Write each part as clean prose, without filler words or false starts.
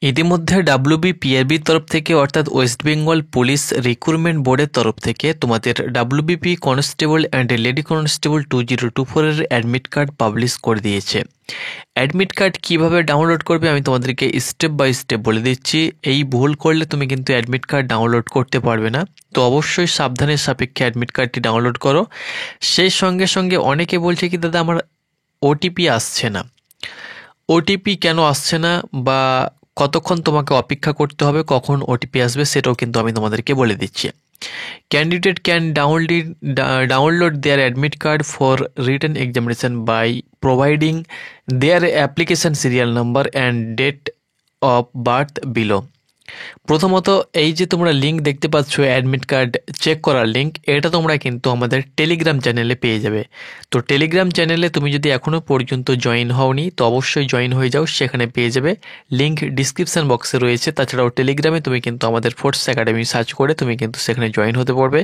ইতিমধ্যে ডাব্লিউবিপিআরবির তরফ থেকে অর্থাৎ ওয়েস্ট বেঙ্গল পুলিশ রিক্রুটমেন্ট বোর্ডের তরফ থেকে তোমাদের WBP constable and lady constable 2024 এর অ্যাডমিট কার্ড পাবলিশ করে দিয়েছে। অ্যাডমিট কার্ড কীভাবে ডাউনলোড করবে আমি তোমাদেরকে স্টেপ বাই স্টেপ বলে দিচ্ছি। এই ভুল করলে তুমি কিন্তু অ্যাডমিট কার্ড ডাউনলোড করতে পারবে না, তো অবশ্যই সাবধানের সাপেক্ষে অ্যাডমিট কার্ডটি ডাউনলোড করো। সেই সঙ্গে সঙ্গে অনেকে বলছে কি দাদা আমার ওটিপি আসছে না। ওটিপি কেন আসছে না বা কতক্ষণ তোমাকে অপেক্ষা করতে হবে কখন ওটিপি আসবে সেটাও কিন্তু আমি তোমাদেরকে বলে দিচ্ছি। Candidate can download their admit card for written examination by providing their application serial number and date of birth below. প্রথমত এই যে তোমরা লিঙ্ক দেখতে পাচ্ছ অ্যাডমিট কার্ড চেক করার লিঙ্ক, এটা তোমরা কিন্তু আমাদের টেলিগ্রাম চ্যানেলে পেয়ে যাবে। তো টেলিগ্রাম চ্যানেলে তুমি যদি এখনও পর্যন্ত জয়েন হওনি তো অবশ্যই জয়েন হয়ে যাও, সেখানে পেয়ে যাবে। লিঙ্ক ডিসক্রিপশান বক্সে রয়েছে। তাছাড়াও টেলিগ্রামে তুমি কিন্তু আমাদের ফোর্স একাডেমি সার্চ করে তুমি কিন্তু সেখানে জয়েন হতে পারবে।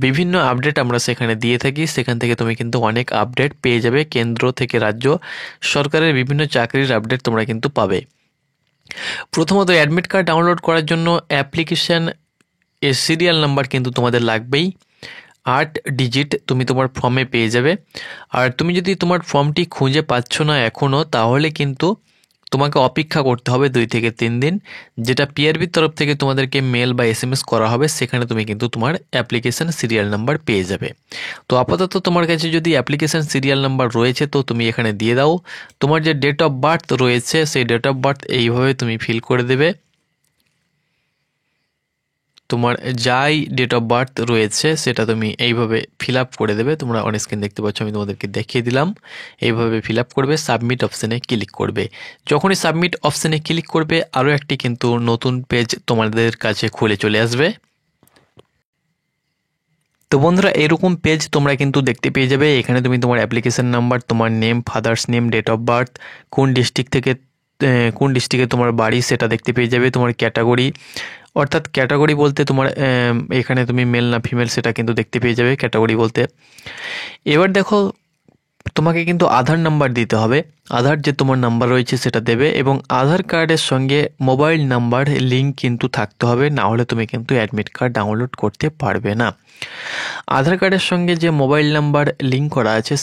বিভিন্ন আপডেট আমরা সেখানে দিয়ে থাকি, সেখান থেকে তুমি কিন্তু অনেক আপডেট পেয়ে যাবে। কেন্দ্র থেকে রাজ্য সরকারের বিভিন্ন চাকরির আপডেট তোমরা কিন্তু পাবে। প্রথমত অ্যাডমিট কার্ড ডাউনলোড করার জন্য অ্যাপ্লিকেশান সিরিয়াল নাম্বার কিন্তু তোমাদের লাগবেই। 8 ডিজিট তুমি তোমার ফর্মে পেয়ে যাবে। আর তুমি যদি তোমার ফর্মটি খুঁজে পাচ্ছ না এখনও, তাহলে কিন্তু তোমাকে অপেক্ষা করতে হবে 2 থেকে 3 দিন, যেটা পিআরবির তরফ থেকে তোমাদেরকে মেল বা এসএমএস করা হবে। সেখানে তুমি কিন্তু তোমার অ্যাপ্লিকেশান সিরিয়াল নাম্বার পেয়ে যাবে। তো আপাতত তোমার কাছে যদি অ্যাপ্লিকেশান সিরিয়াল নাম্বার রয়েছে তো তুমি এখানে দিয়ে দাও। তোমার যে ডেট অফ বার্থ রয়েছে সেই ডেট অফ বার্থ এইভাবে তুমি ফিল করে দেবে। তোমার যাই ডেট অফ বার্থ রয়েছে সেটা তুমি এইভাবে ফিল আপ করে দেবে। তোমরা অন স্ক্রিন দেখতে পাচ্ছ, আমি তোমাদেরকে দেখিয়ে দিলাম। এইভাবে ফিল আপ করবে, সাবমিট অপশানে ক্লিক করবে। যখনই সাবমিট অপশানে ক্লিক করবে আরও একটি কিন্তু নতুন পেজ তোমাদের কাছে খুলে চলে আসবে। তো বন্ধুরা এরকম পেজ তোমরা কিন্তু দেখতে পেয়ে যাবে। এখানে তুমি তোমার অ্যাপ্লিকেশান নাম্বার, তোমার name, father's name, date of birth, কোন ডিস্ট্রিক্টে তোমার বাড়ি সেটা দেখতে পেয়ে যাবে। তোমার ক্যাটাগরি, অর্থাৎ ক্যাটাগরি বলতে তোমার এখানে তুমি মেল না ফিমেল সেটা কিন্তু দেখতে পেয়ে যাবে ক্যাটাগরি বলতে। এবার দেখো তোমাকে কিন্তু আধার নাম্বার দিতে হবে। আধার যে তোমার নাম্বার রয়েছে সেটা দেবে এবং আধার কার্ডের সঙ্গে মোবাইল নাম্বার লিঙ্ক কিন্তু থাকতে হবে, না হলে তুমি কিন্তু অ্যাডমিট কার্ড ডাউনলোড করতে পারবে না। আধার কার্ডের সঙ্গে যে মোবাইল নাম্বার লিঙ্ক করা আছে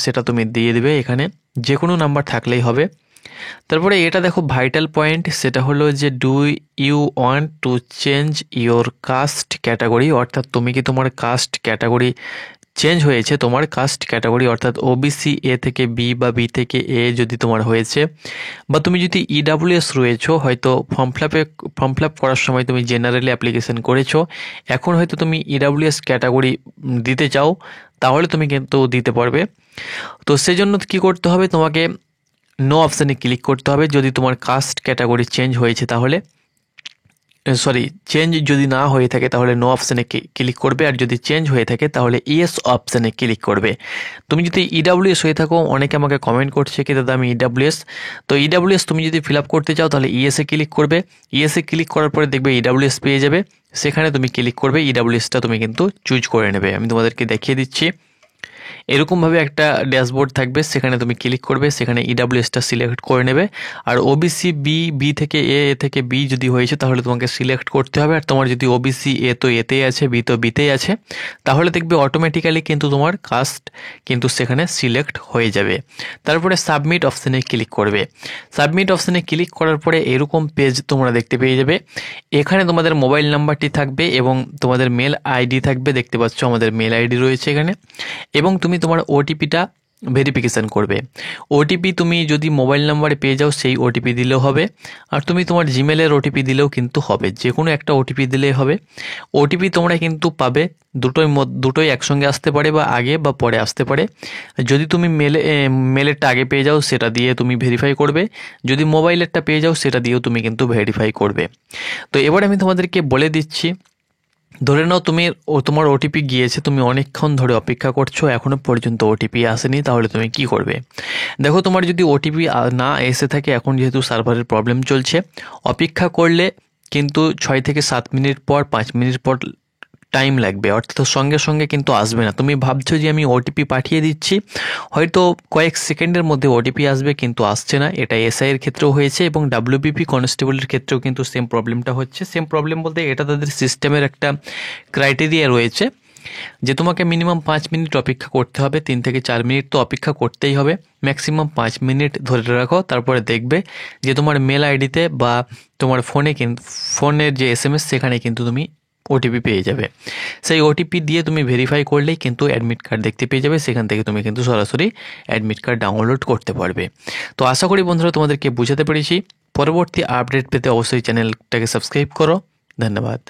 সেটা তুমি দিয়ে দেবে, এখানে যে কোনো নাম্বার থাকলেই হবে। তারপরে এটা দেখো ভাইটাল পয়েন্ট, সেটা হলো যে do you want to change your caste category, অর্থাৎ তুমি কি তোমার কাস্ট ক্যাটাগরি চেঞ্জ হয়েছে, তোমার কাস্ট ক্যাটাগরি অর্থাৎ ওবিসি এ থেকে বি বা বি থেকে এ যদি তোমার হয়েছে, বা তুমি যদি ইডাব্লিউএস রয়েছো, হয়তো ফর্ম ফিল আপ করার সময় তুমি জেনারেলি অ্যাপ্লিকেশন করেছো, এখন হয়তো তুমি ইডাব্লিউএস ক্যাটাগরি দিতে চাও, তাহলে তুমি কিন্তু দিতে পারবে। তো সেজন্য কী করতে হবে, তোমাকে নো অপশানে ক্লিক করতে হবে। যদি তোমার কাস্ট ক্যাটাগরি চেঞ্জ হয়েছে তাহলে চেঞ্জ যদি না হয়ে থাকে তাহলে নো অপশানে ক্লিক করবে, আর যদি চেঞ্জ হয়ে থাকে তাহলে ইয়েস অপশানে ক্লিক করবে। তুমি যদি ইডাব্লিউএস হয়ে থাকো, অনেকে আমাকে কমেন্ট করছে কি দাদা আমি ইডাব্লিউএস, তো ইডাব্লিউএস তুমি যদি ফিল আপ করতে চাও তাহলে ইয়েসে ক্লিক করবে। ইয়েসে ক্লিক করার পরে দেখবে ইডাব্লিউএস পেয়ে যাবে, সেখানে তুমি ক্লিক করবে, ইডাব্লিউএসটা তুমি কিন্তু চুজ করে নেবে। আমি তোমাদেরকে দেখিয়ে দিচ্ছি। এরকমভাবে একটা ড্যাশবোর্ড থাকবে, সেখানে তুমি ক্লিক করবে, সেখানে ইডাব্লিউএসটা সিলেক্ট করে নেবে। আর ওবিসি বি থেকে এ থেকে বি যদি হয়েছে তাহলে তোমাকে সিলেক্ট করতে হবে। আর তোমার যদি ওবিসি এ তো এতেই আছে, বি তো বিতেই আছে, তাহলে দেখবে অটোমেটিক্যালি কিন্তু তোমার কাস্ট কিন্তু সেখানে সিলেক্ট হয়ে যাবে। তারপরে সাবমিট অপশানে ক্লিক করবে। সাবমিট অপশানে ক্লিক করার পরে এরকম পেজ তোমরা দেখতে পেয়ে যাবে। এখানে তোমাদের মোবাইল নাম্বারটি থাকবে এবং তোমাদের মেল আইডি থাকবে, দেখতে পাচ্ছ আমাদের মেল আইডি রয়েছে এখানে, এবং তুমি তোমার ওটিপিটা ভেরিফিকেশান করবে। ওটিপি তুমি যদি মোবাইল নাম্বারে পেয়ে যাও সেই ওটিপি দিলেও হবে, আর তুমি তোমার জিমেলের ওটিপি দিলেও কিন্তু হবে, যে কোনো একটা ওটিপি দিলেই হবে। ওটিপি তোমরা কিন্তু পাবে দুটোই একসঙ্গে আসতে পারে, বা আগে বা পরে আসতে পারে। যদি তুমি মেলেরটা আগে পেয়ে যাও সেটা দিয়ে তুমি ভেরিফাই করবে, যদি মোবাইলেরটা পেয়ে যাও সেটা দিয়েও তুমি কিন্তু ভেরিফাই করবে। তো এবার আমি তোমাদেরকে বলে দিচ্ছি, ধরে নাও তোমার ওটিপি গিয়েছে, তুমি অনেকক্ষণ ধরে অপেক্ষা করছো, এখনো পর্যন্ত ওটিপি আসেনি, তাহলে তুমি কি করবে? দেখো তোমার যদি ওটিপি না এসে থাকে, এখন যেহেতু সার্ভারের প্রবলেম চলছে, অপেক্ষা করলে কিন্তু 6 থেকে 7 মিনিট পর 5 মিনিট পর টাইম লাগবে, অর্থাৎ সঙ্গে সঙ্গে কিন্তু আসবে না। তুমি ভাবছো যে আমি ওটিপি পাঠিয়ে দিচ্ছি, হয়তো কয়েক সেকেন্ডের মধ্যে ওটিপি আসবে, কিন্তু আসছে না। এটা এসআই এর ক্ষেত্রেও হয়েছে এবং ডাব্লিউবিপি কনস্টেবলের ক্ষেত্রেও কিন্তু সেম প্রবলেমটা হচ্ছে। সেম প্রবলেম বলতে এটা তাদের সিস্টেমের একটা ক্রাইটেরিয়া রয়েছে যে তোমাকে মিনিমাম 5 মিনিট অপেক্ষা করতে হবে। 3 থেকে 4 মিনিট তো অপেক্ষা করতেই হবে, ম্যাক্সিমাম 5 মিনিট ধরে রাখো। তারপরে দেখবে যে তোমার মেল আইডিতে বা তোমার ফোনে কিন্তু ফোনের যে SMS সেখানে কিন্তু তুমি ওটিপি পেয়ে যাবে। সেই ওটিপি দিয়ে তুমি ভেরিফাই করলেই কিন্তু অ্যাডমিট কার্ড দেখতে পেয়ে যাবে, সেখান থেকে তুমি কিন্তু সরাসরি অ্যাডমিট কার্ড ডাউনলোড করতে পারবে। তো আশা করি বন্ধুরা তোমাদেরকে বুঝাতে পেরেছি। পরবর্তী আপডেট পেতে অবশ্যই চ্যানেলটাকে সাবস্ক্রাইব করো। ধন্যবাদ।